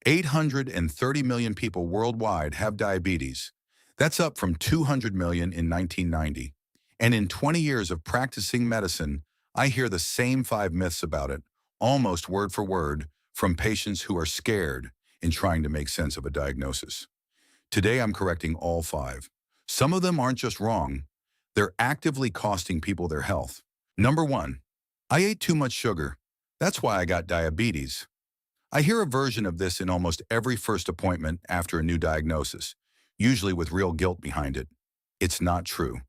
830 million people worldwide have diabetes. That's up from 200 million in 1990. And in 20 years of practicing medicine, I hear the same 5 myths about it, almost word for word, from patients who are scared in trying to make sense of a diagnosis. Today, I'm correcting all 5. Some of them aren't just wrong, they're actively costing people their health. Number 1, I ate too much sugar. That's why I got diabetes. I hear a version of this in almost every first appointment after a new diagnosis, usually with real guilt behind it. It's not true.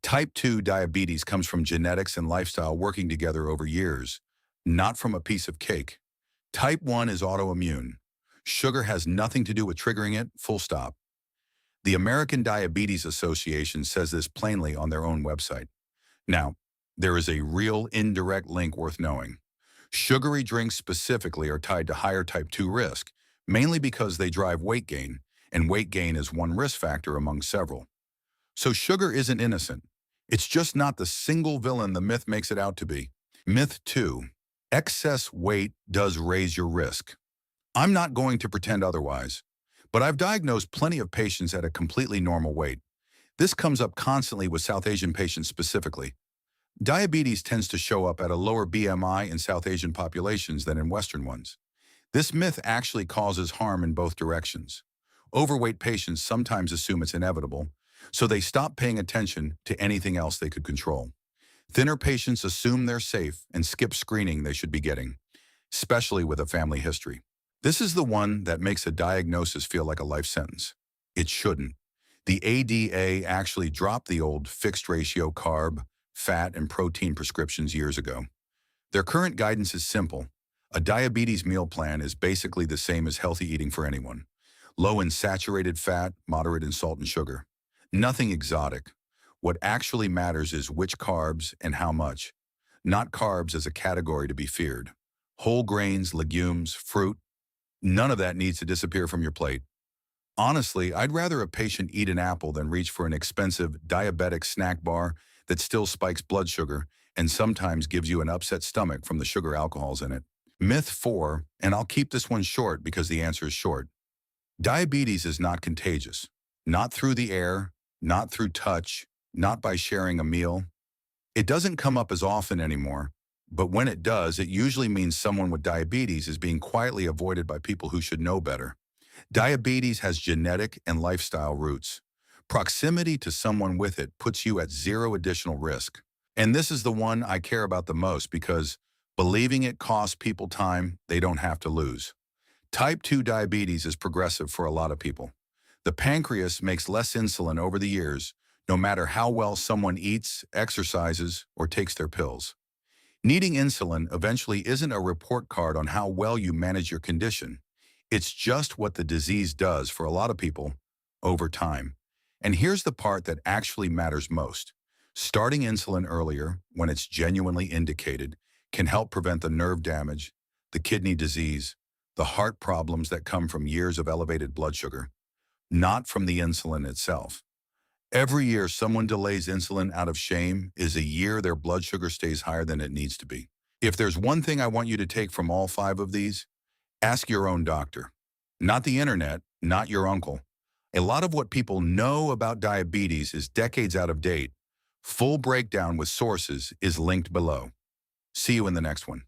Type 2 diabetes comes from genetics and lifestyle working together over years, not from a piece of cake. Type 1 is autoimmune. Sugar has nothing to do with triggering it, full stop. The American Diabetes Association says this plainly on their own website. Now, there is a real indirect link worth knowing. Sugary drinks specifically are tied to higher type 2 risk, mainly because they drive weight gain, and weight gain is one risk factor among several. So sugar isn't innocent. It's just not the single villain the myth makes it out to be. Myth 2, excess weight does raise your risk. I'm not going to pretend otherwise, but I've diagnosed plenty of patients at a completely normal weight. This comes up constantly with South Asian patients specifically. Diabetes tends to show up at a lower BMI in South Asian populations than in Western ones. This myth actually causes harm in both directions. Overweight patients sometimes assume it's inevitable, so they stop paying attention to anything else they could control. Thinner patients assume they're safe and skip screening they should be getting, especially with a family history. This is the one that makes a diagnosis feel like a life sentence. It shouldn't. The ADA actually dropped the old fixed ratio carb, fat, and protein prescriptions years ago. Their current guidance is simple. A diabetes meal plan is basically the same as healthy eating for anyone. Low in saturated fat, moderate in salt and sugar. Nothing exotic. What actually matters is which carbs and how much. Not carbs as a category to be feared. Whole grains, legumes, fruit, none of that needs to disappear from your plate. Honestly, I'd rather a patient eat an apple than reach for an expensive diabetic snack bar that still spikes blood sugar and sometimes gives you an upset stomach from the sugar alcohols in it. Myth 4, and I'll keep this one short because the answer is short. Diabetes is not contagious. Not through the air, not through touch, not by sharing a meal. It doesn't come up as often anymore, but when it does, it usually means someone with diabetes is being quietly avoided by people who should know better. Diabetes has genetic and lifestyle roots. Proximity to someone with it puts you at zero additional risk. And this is the one I care about the most because believing it costs people time they don't have to lose. Type 2 diabetes is progressive for a lot of people. The pancreas makes less insulin over the years, no matter how well someone eats, exercises, or takes their pills. Needing insulin eventually isn't a report card on how well you manage your condition. It's just what the disease does for a lot of people over time. And here's the part that actually matters most. Starting insulin earlier, when it's genuinely indicated, can help prevent the nerve damage, the kidney disease, the heart problems that come from years of elevated blood sugar, not from the insulin itself. Every year someone delays insulin out of shame is a year their blood sugar stays higher than it needs to be. If there's one thing I want you to take from all 5 of these, ask your own doctor. Not the internet, not your uncle. A lot of what people know about diabetes is decades out of date. Full breakdown with sources is linked below. See you in the next one.